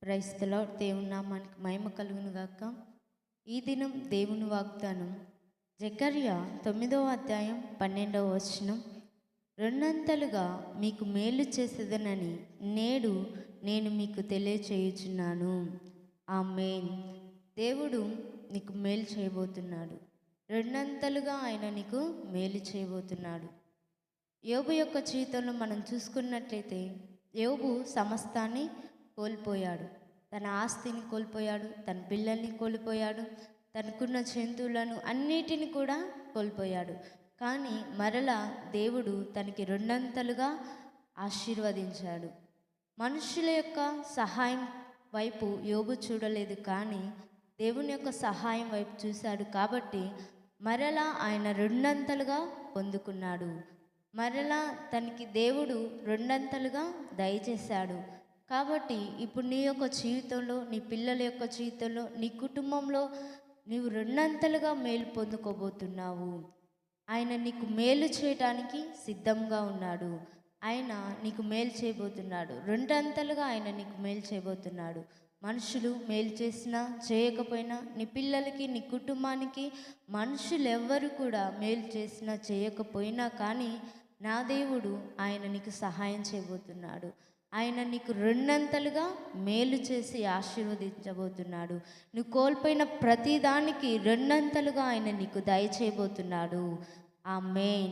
Praise the lord. దేవుని నామానికి మహిమ కలుగును గాక. ఈ దినం దేవుని వాగ్దానం జకర్యా 9వ అధ్యాయం 12వ వచనం. రెండంతలుగా మీకు మేలు చేసేదనని నేడు నేను మీకు తెలియచేయుచున్నాను. ఆమేన్. దేవుడు నీకు మేలు చేయబోతున్నాడు. రెండంతలుగా ఆయన నీకు మేలు చేయబోతున్నాడు. యోబు యొక్క జీవితంలో మనం చూసుకున్నట్లయితే యోబు సమస్తాన్ని కోల్పోయాడు. తన ఆస్తిని కోల్పోయాడు, తన పిల్లల్ని కోల్పోయాడు, తనకున్న జంతువులను అన్నిటిని కూడా కోల్పోయాడు. కానీ మరలా దేవుడు తనకి రెండంతలుగా ఆశీర్వదించాడు. మనుషుల యొక్క సహాయం వైపు యోబు చూడలేదు, కానీ దేవుని యొక్క సహాయం వైపు చూశాడు. కాబట్టి మరలా ఆయన రెండంతలుగా పొందుకున్నాడు. మరలా తనకి దేవుడు రెండంతలుగా దయచేశాడు. కాబట్టి ఇప్పుడు నీ యొక్క జీవితంలో, నీ పిల్లల యొక్క జీవితంలో, నీ కుటుంబంలో నీవు రెండంతలుగా మేలు పొందుకోబోతున్నావు. ఆయన నీకు మేలు చేయటానికి సిద్ధంగా ఉన్నాడు. ఆయన నీకు మేలు చేయబోతున్నాడు. రెండంతలుగా ఆయన నీకు మేలు చేయబోతున్నాడు. మనుషులు మేలు చేసినా చేయకపోయినా, నీ పిల్లలకి, నీ కుటుంబానికి మనుషులు ఎవ్వరు కూడా మేలు చేసినా చేయకపోయినా కానీ నా దేవుడు ఆయన నీకు సహాయం చేయబోతున్నాడు. ఆయన నీకు రెండంతలుగా మేలు చేసి ఆశీర్వదించబోతున్నాడు. నువ్వు కోల్పోయిన ప్రతిదానికి రెండంతలుగా ఆయన నీకు దయచేయబోతున్నాడు. ఆమేన్.